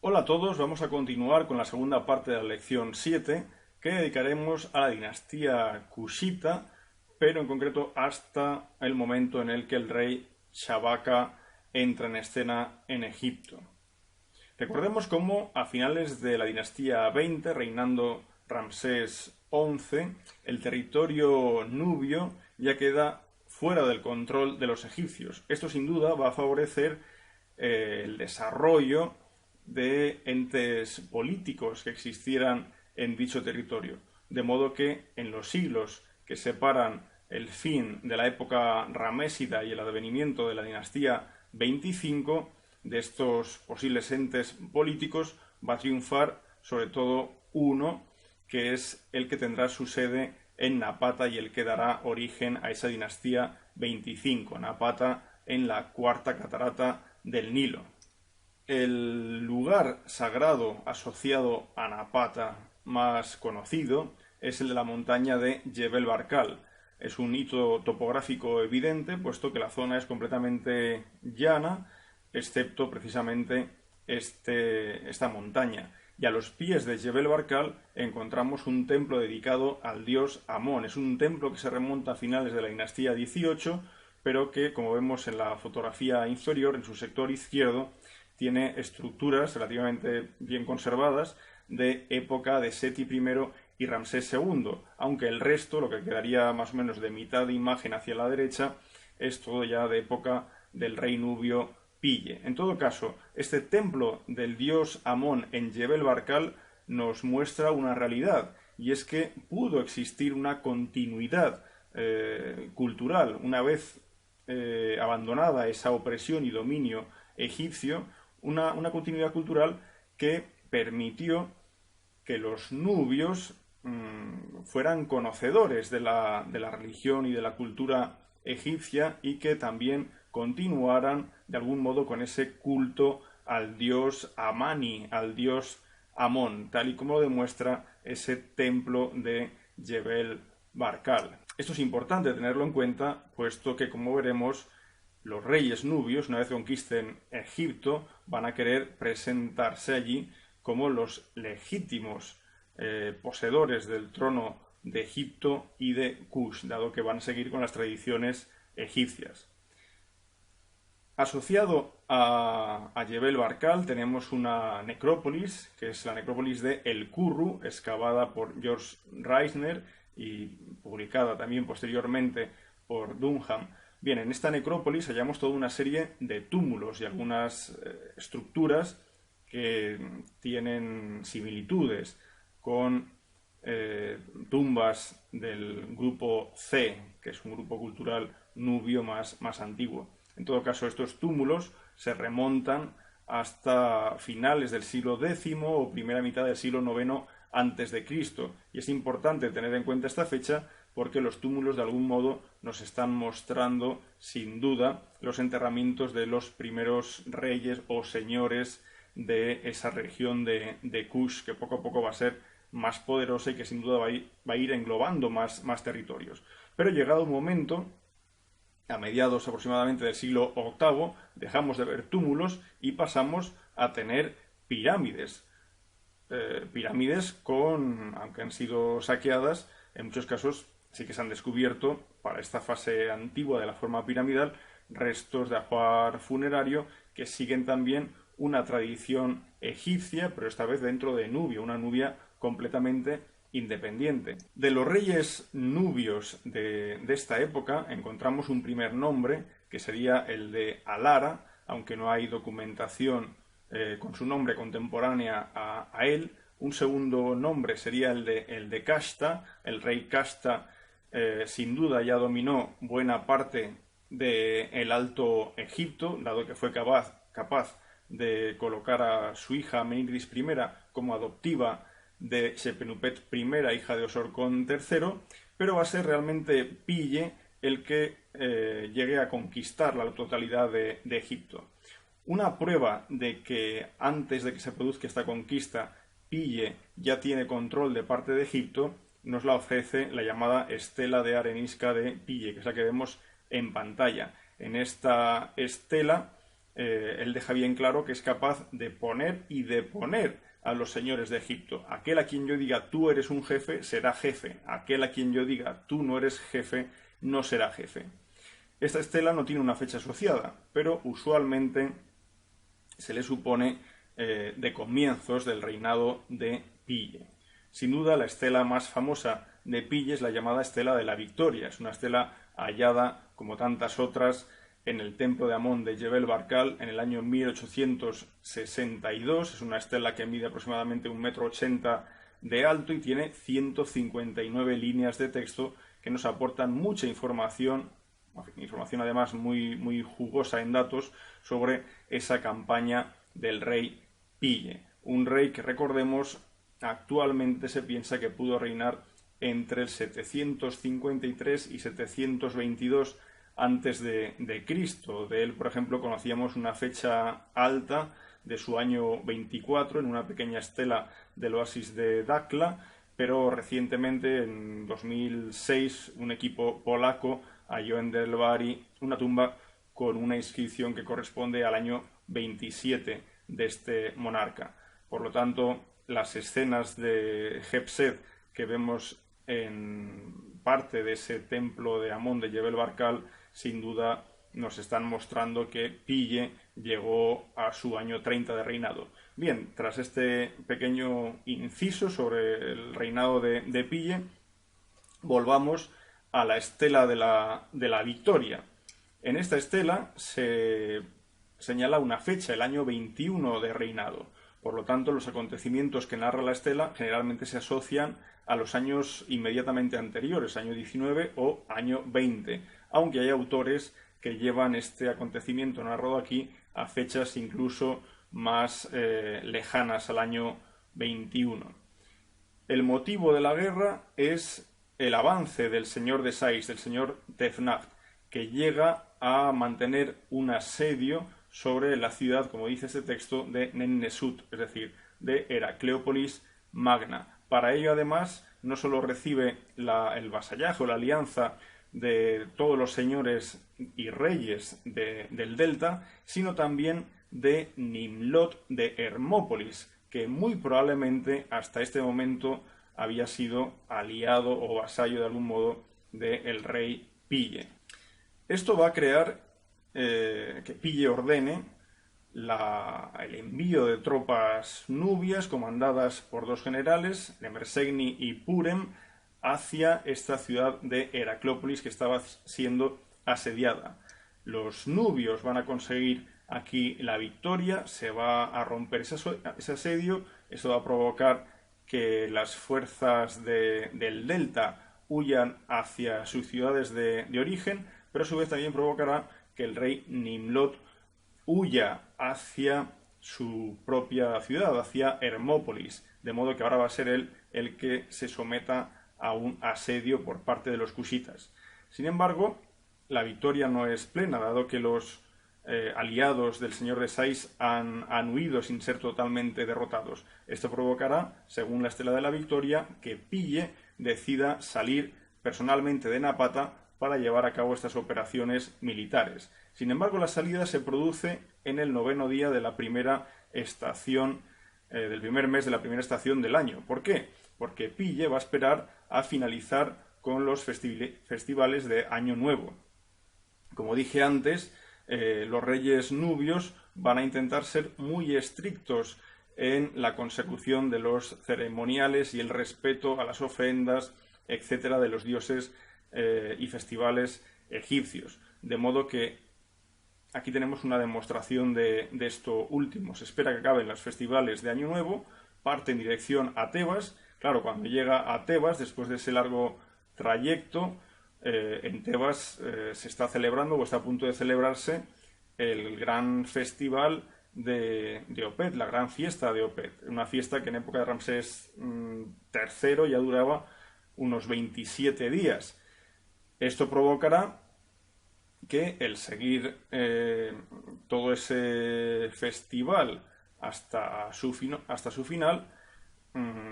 Hola a todos, vamos a continuar con la segunda parte de la lección 7 que dedicaremos a la dinastía Kushita, pero en concreto hasta el momento en el que el rey Shabaka entra en escena en Egipto. Recordemos cómo a finales de la dinastía 20, reinando Ramsés XI, el territorio nubio ya queda fuera del control de los egipcios. Esto sin duda va a favorecer el desarrollo de entes políticos que existieran en dicho territorio. De modo que en los siglos que separan el fin de la época ramésida y el advenimiento de la dinastía 25, de estos posibles entes políticos va a triunfar sobre todo uno, que es el que tendrá su sede en Napata y el que dará origen a esa dinastía 25, Napata en la cuarta catarata del Nilo. El lugar sagrado asociado a Napata más conocido es el de la montaña de Jebel Barkal. Es un hito topográfico evidente, puesto que la zona es completamente llana, excepto precisamente esta montaña. Y a los pies de Jebel Barkal encontramos un templo dedicado al dios Amón. Es un templo que se remonta a finales de la dinastía 18, pero que, como vemos en la fotografía inferior, en su sector izquierdo, tiene estructuras relativamente bien conservadas de época de Seti I y Ramsés II, aunque el resto, lo que quedaría más o menos de mitad de imagen hacia la derecha, es todo ya de época del rey nubio Pille. En todo caso, este templo del dios Amón en Jebel Barkal nos muestra una realidad, y es que pudo existir una continuidad cultural una vez abandonada esa opresión y dominio egipcio, una continuidad cultural que permitió que los nubios fueran conocedores de la religión y de la cultura egipcia y que también continuaran de algún modo con ese culto al dios Amani, al dios Amón, tal y como lo demuestra ese templo de Jebel Barkal. Esto es importante tenerlo en cuenta, puesto que, como veremos, los reyes nubios, una vez conquisten Egipto, van a querer presentarse allí como los legítimos poseedores del trono de Egipto y de Kush, dado que van a seguir con las tradiciones egipcias. Asociado a Jebel Barkal tenemos una necrópolis, que es la necrópolis de El Kurru, excavada por George Reisner y publicada también posteriormente por Dunham. Bien, en esta necrópolis hallamos toda una serie de túmulos y algunas estructuras que tienen similitudes con tumbas del grupo C, que es un grupo cultural nubio más antiguo. En todo caso, estos túmulos se remontan hasta finales del siglo X o primera mitad del siglo IX antes de Cristo. Y es importante tener en cuenta esta fecha porque los túmulos de algún modo nos están mostrando, sin duda, los enterramientos de los primeros reyes o señores de esa región de Kush, que poco a poco va a ser más poderosa y que sin duda va a ir englobando más territorios. Pero llegado un momento, a mediados aproximadamente del siglo VIII, dejamos de ver túmulos y pasamos a tener pirámides. Pirámides aunque han sido saqueadas, en muchos casos sí que se han descubierto, para esta fase antigua de la forma piramidal, restos de ajuar funerario que siguen también una tradición egipcia, pero esta vez dentro de Nubia, una Nubia completamente independiente. De los reyes nubios de esta época encontramos un primer nombre, que sería el de Alara, aunque no hay documentación con su nombre contemporánea a él. Un segundo nombre sería el de Kashta. El rey Kashta sin duda ya dominó buena parte del Alto Egipto, dado que fue capaz de colocar a su hija Menidris I como adoptiva de Sepenupet I, hija de Osorcón III, pero va a ser realmente Pille el que llegue a conquistar la totalidad de Egipto. Una prueba de que antes de que se produzca esta conquista Pille ya tiene control de parte de Egipto nos la ofrece la llamada estela de arenisca de Pille, que es la que vemos en pantalla. En esta estela él deja bien claro que es capaz de poner y deponer a los señores de Egipto. Aquel a quien yo diga tú eres un jefe, será jefe. Aquel a quien yo diga tú no eres jefe, no será jefe. Esta estela no tiene una fecha asociada, pero usualmente se le supone de comienzos del reinado de Pille. Sin duda, la estela más famosa de Pille es la llamada Estela de la Victoria. Es una estela hallada, como tantas otras, en el templo de Amón de Jebel Barkal en el año 1862. Es una estela que mide aproximadamente 1,80 m de alto y tiene 159 líneas de texto que nos aportan mucha información además muy jugosa en datos sobre esa campaña del rey Pille. Un rey que, recordemos, actualmente se piensa que pudo reinar entre el 753 y 722 antes de Cristo. De él, por ejemplo, conocíamos una fecha alta de su año 24 en una pequeña estela del oasis de Dakla, pero recientemente, en 2006, un equipo polaco halló en Del Bari una tumba con una inscripción que corresponde al año 27 de este monarca. Por lo tanto, las escenas de Hebsed que vemos en parte de ese templo de Amón de Jebel Barkal, sin duda nos están mostrando que Pille llegó a su año 30 de reinado. Bien, tras este pequeño inciso sobre el reinado de Pille, volvamos a la estela de la Victoria. En esta estela se señala una fecha, el año 21 de reinado. Por lo tanto, los acontecimientos que narra la estela generalmente se asocian a los años inmediatamente anteriores, año 19 o año 20, aunque hay autores que llevan este acontecimiento narrado aquí a fechas incluso más lejanas al año 21. El motivo de la guerra es el avance del señor de Sais, del señor Tefnacht, que llega a mantener un asedio sobre la ciudad, como dice este texto, de Nennesut, es decir, de Heracleópolis Magna. Para ello, además, no solo recibe el vasallaje o la alianza de todos los señores y reyes del delta, sino también de Nimlot de Hermópolis, que muy probablemente hasta este momento había sido aliado o vasallo de algún modo del rey Pille. Esto va a crear que Pille ordene el envío de tropas nubias comandadas por dos generales, Nemersegni y Purem, hacia esta ciudad de Heracleópolis que estaba siendo asediada. Los nubios van a conseguir aquí la victoria, se va a romper ese asedio, eso va a provocar que las fuerzas del delta huyan hacia sus ciudades de origen, pero a su vez también provocará que el rey Nimlot huya hacia su propia ciudad, hacia Hermópolis, de modo que ahora va a ser él el que se someta a un asedio por parte de los cushitas. Sin embargo, la victoria no es plena, dado que los aliados del señor de Sais han huido sin ser totalmente derrotados. Esto provocará, según la estela de la victoria, que Pille decida salir personalmente de Napata para llevar a cabo estas operaciones militares. Sin embargo, la salida se produce en el 9º día de la primera estación, del primer mes de la primera estación del año. ¿Por qué? Porque Pille va a esperar a finalizar con los festivales de Año Nuevo. Como dije antes, los reyes nubios van a intentar ser muy estrictos en la consecución de los ceremoniales y el respeto a las ofrendas, etcétera, de los dioses y festivales egipcios. De modo que aquí tenemos una demostración de esto último. Se espera que acaben los festivales de Año Nuevo, parte en dirección a Tebas. Claro, cuando llega a Tebas, después de ese largo trayecto, en Tebas se está celebrando o está a punto de celebrarse el gran festival de Opet, la gran fiesta de Opet. Una fiesta que en época de Ramsés III ya duraba unos 27 días. Esto provocará que el seguir todo ese festival hasta su final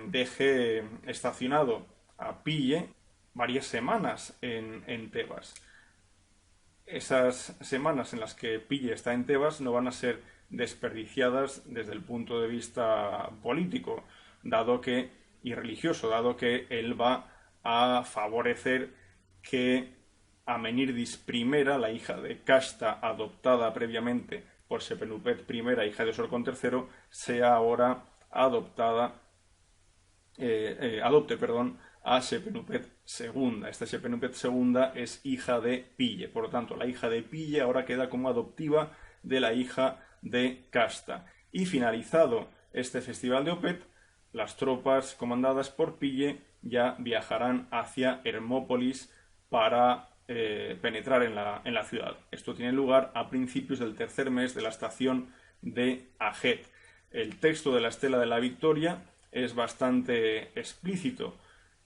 deje estacionado a Pille varias semanas en Tebas. esas semanas en las que Pille está en Tebas no van a ser desperdiciadas desde el punto de vista político, y religioso, dado que él va a favorecer que Amenírdis I, la hija de Casta, adoptada previamente por Sepenupet I, hija de Osorcón III, sea ahora adopte a Sepenupet II. Esta Sepenupet II es hija de Pille, por lo tanto la hija de Pille ahora queda como adoptiva de la hija de Casta. Y finalizado este festival de Opet, las tropas comandadas por Pille ya viajarán hacia Hermópolis para penetrar en la ciudad. Esto tiene lugar a principios del tercer mes de la estación de Ajet. El texto de la Estela de la Victoria es bastante explícito.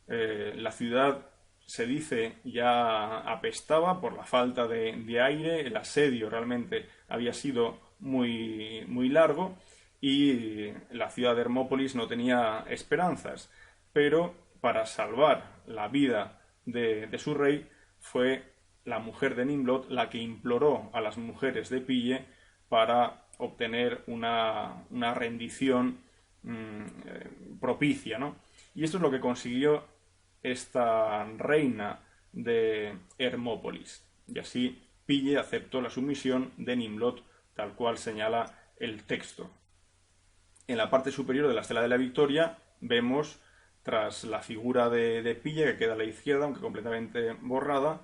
La ciudad, se dice, ya apestaba por la falta de aire, el asedio realmente había sido muy, muy largo y la ciudad de Hermópolis no tenía esperanzas, pero para salvar la vida de su rey fue la mujer de Nimlot la que imploró a las mujeres de Pille para obtener una rendición propicia, ¿no? Y esto es lo que consiguió esta reina de Hermópolis. Y así Pille aceptó la sumisión de Nimlot, tal cual señala el texto. En la parte superior de la Estela de la Victoria vemos, tras la figura de Pille, que queda a la izquierda, aunque completamente borrada,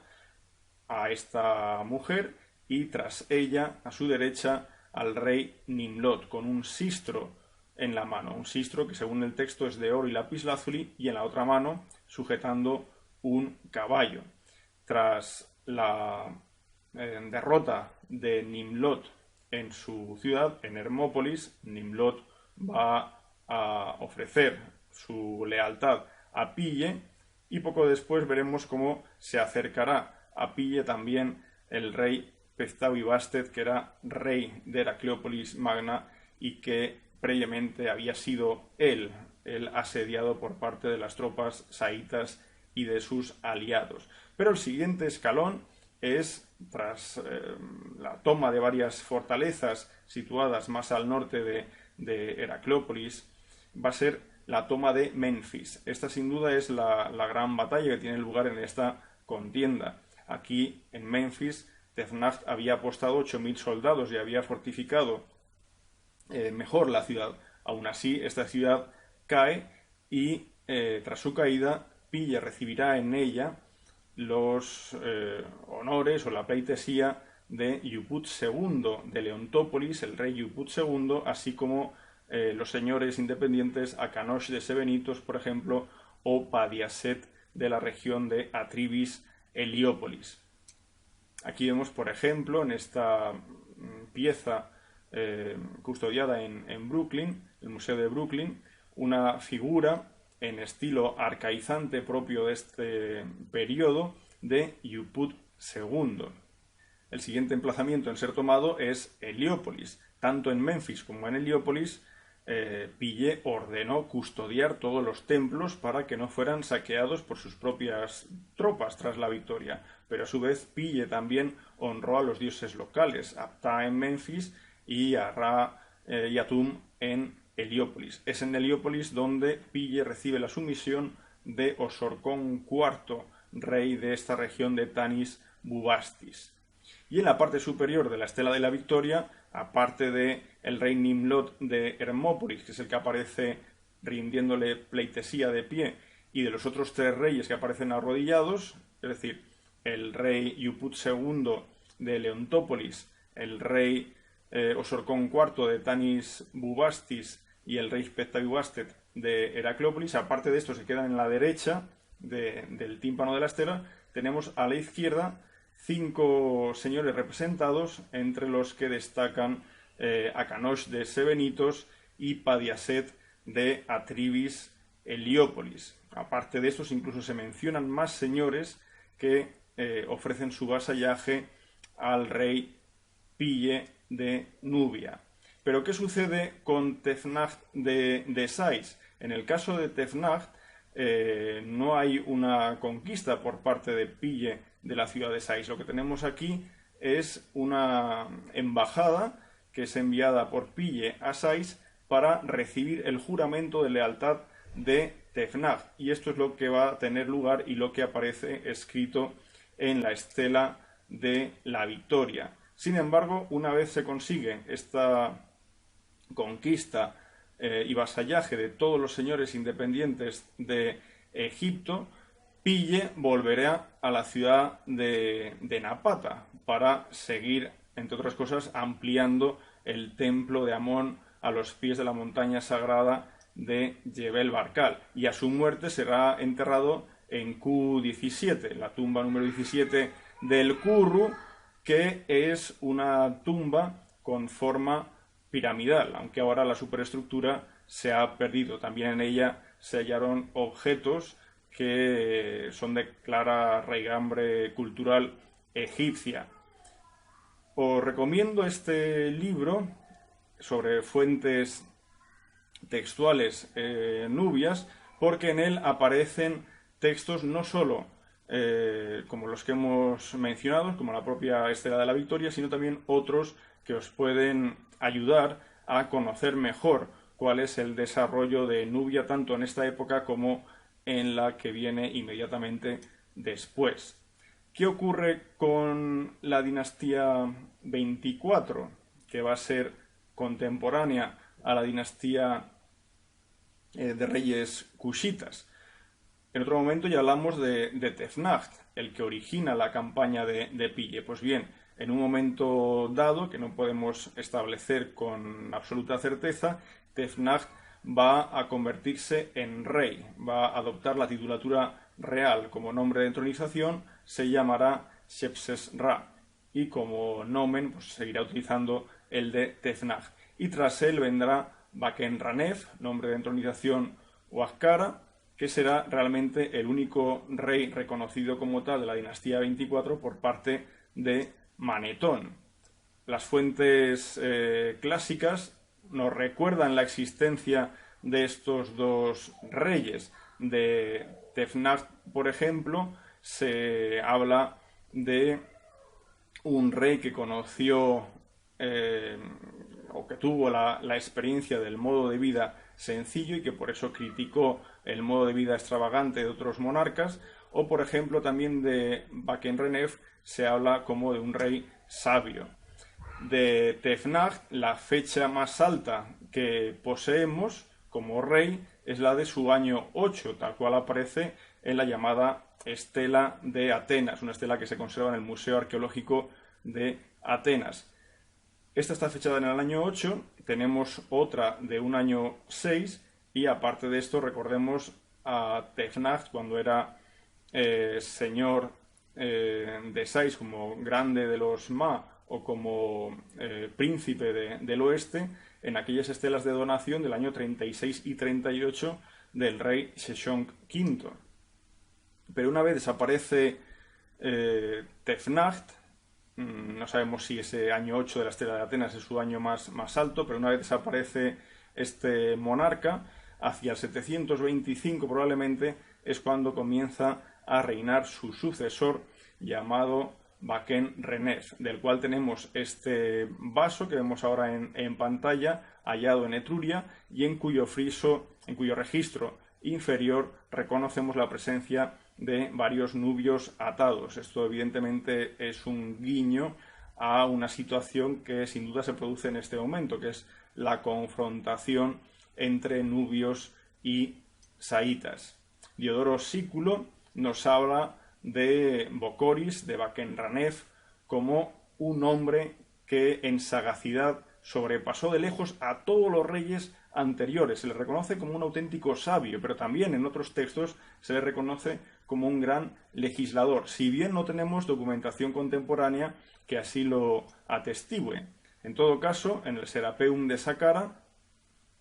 a esta mujer, y tras ella, a su derecha, al rey Nimlot, con un sistro en la mano. Un sistro que, según el texto, es de oro y lapislázuli, y en la otra mano sujetando un caballo. Tras la derrota de Nimlot en su ciudad, en Hermópolis, Nimlot va a ofrecer su lealtad a Pille, y poco después veremos cómo se acercará a Pille también el rey Peztau-Ibastet, que era rey de Heracleópolis Magna y que previamente había sido el asediado por parte de las tropas saítas y de sus aliados. Pero el siguiente escalón es, tras la toma de varias fortalezas situadas más al norte de Heracleópolis, va a ser la toma de Menfis. Esta sin duda es la gran batalla que tiene lugar en esta contienda. Aquí en Menfis Tefnacht había apostado 8.000 soldados y había fortificado mejor la ciudad. Aún así, esta ciudad cae y tras su caída Pille recibirá en ella los honores o la pleitesía de Yuput II de Leontópolis, el rey Yuput II, así como los señores independientes Akanosh de Sebenitos, por ejemplo, o Padiaset de la región de Atribis Heliópolis. Aquí vemos, por ejemplo, en esta pieza custodiada en Brooklyn, el Museo de Brooklyn, una figura en estilo arcaizante propio de este periodo de Yuput II. El siguiente emplazamiento en ser tomado es Heliópolis. Tanto en Menfis como en Heliópolis, Pille ordenó custodiar todos los templos para que no fueran saqueados por sus propias tropas tras la victoria. Pero a su vez Pille también honró a los dioses locales, a Ptah en Menfis y a Ra y Atum en Heliópolis. Es en Heliópolis donde Pille recibe la sumisión de Osorcón IV, rey de esta región de Tanis Bubastis. Y en la parte superior de la Estela de la Victoria, aparte de el rey Nimlot de Hermópolis, que es el que aparece rindiéndole pleitesía de pie, y de los otros tres reyes que aparecen arrodillados, es decir, el rey Yuput II de Leontópolis, el rey Osorcón IV de Tanis Bubastis y el rey Peztau-Ibastet de Heracleópolis, aparte de esto se quedan en la derecha del tímpano de la estela, tenemos a la izquierda 5 señores representados, entre los que destacan Akanosh de Sebenitos y Padiaset de Atribis Heliópolis. Aparte de estos, incluso se mencionan más señores que ofrecen su vasallaje al rey Pille de Nubia. Pero ¿qué sucede con Tefnacht de Sais? En el caso de Tefnacht no hay una conquista por parte de Pille de la ciudad de Sais. Lo que tenemos aquí es una embajada que es enviada por Pille a Sais para recibir el juramento de lealtad de Tefnag. Y esto es lo que va a tener lugar y lo que aparece escrito en la estela de la victoria. Sin embargo, una vez se consigue esta conquista y vasallaje de todos los señores independientes de Egipto, Pille volverá a la ciudad de Napata para seguir, entre otras cosas, ampliando el templo de Amón a los pies de la montaña sagrada de Jebel Barkal. Y a su muerte será enterrado en Q17, la tumba número 17 del Kurru, que es una tumba con forma piramidal, aunque ahora la superestructura se ha perdido. También en ella se hallaron objetos que son de clara raigambre cultural egipcia. Os recomiendo este libro sobre fuentes textuales nubias, porque en él aparecen textos no solo como los que hemos mencionado, como la propia Estela de la Victoria, sino también otros que os pueden ayudar a conocer mejor cuál es el desarrollo de Nubia tanto en esta época como en la que viene inmediatamente después. ¿Qué ocurre con la dinastía 24, que va a ser contemporánea a la dinastía de reyes cushitas? En otro momento ya hablamos de Tefnag, el que origina la campaña de Pille. Pues bien, en un momento dado, que no podemos establecer con absoluta certeza, Tefnag va a convertirse en rey, va a adoptar la titulatura real. Como nombre de entronización se llamará Shepses-Ra y como nomen pues, seguirá utilizando el de Tefnag. Y tras él vendrá Baken-Ranef, nombre de entronización Huascara, que será realmente el único rey reconocido como tal de la dinastía 24 por parte de Manetón. Las fuentes clásicas nos recuerdan la existencia de estos dos reyes. De Tefnag, por ejemplo, se habla de un rey que conoció o que tuvo la experiencia del modo de vida sencillo y que por eso criticó el modo de vida extravagante de otros monarcas, o por ejemplo también de Baken-Renef se habla como de un rey sabio. De Tefnag, la fecha más alta que poseemos como rey es la de su año 8, tal cual aparece en la llamada Estela de Atenas, una estela que se conserva en el Museo Arqueológico de Atenas. Esta está fechada en el año 8, tenemos otra de un año 6 y aparte de esto recordemos a Tefnag cuando era señor de Sais como grande de los Ma o como príncipe del oeste en aquellas estelas de donación del año 36 y 38 del rey Sheshonq V. Pero una vez desaparece Tefnag, no sabemos si ese año 8 de la estela de Atenas es su año más alto, pero una vez desaparece este monarca, hacia el 725 probablemente es cuando comienza a reinar su sucesor llamado Baken-Renef, del cual tenemos este vaso que vemos ahora en pantalla, hallado en Etruria y en cuyo registro inferior reconocemos la presencia de varios nubios atados. Esto evidentemente es un guiño a una situación que sin duda se produce en este momento, que es la confrontación entre nubios y saitas. Diodoro Sículo nos habla de Bocoris, de Baken-Renef, como un hombre que en sagacidad sobrepasó de lejos a todos los reyes anteriores. Se le reconoce como un auténtico sabio, pero también en otros textos se le reconoce como un gran legislador, si bien no tenemos documentación contemporánea que así lo atestigue. En todo caso, en el Serapeum de Saqqara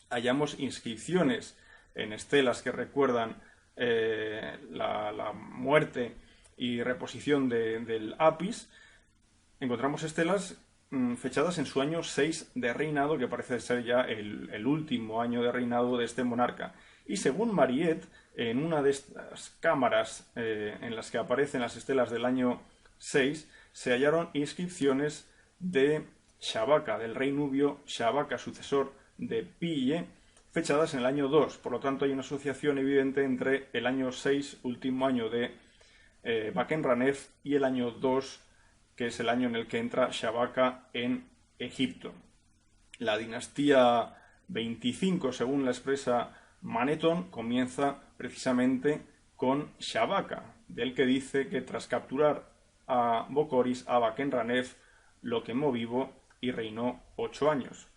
hallamos inscripciones en estelas que recuerdan la muerte y reposición del Apis. Encontramos estelas fechadas en su año 6 de reinado, que parece ser ya el último año de reinado de este monarca. Y según Mariette, en una de estas cámaras en las que aparecen las estelas del año 6, se hallaron inscripciones de Shabaka, del rey nubio Shabaka, sucesor de Pille, fechadas en el año 2. Por lo tanto, hay una asociación evidente entre el año 6, último año de Bakenranef, y el año 2, que es el año en el que entra Shabaka en Egipto. La dinastía 25, según la expresa Manetón, comienza precisamente con Shabaka, del que dice que tras capturar a Bocoris, a Bakenranef lo quemó vivo y reinó 8 años.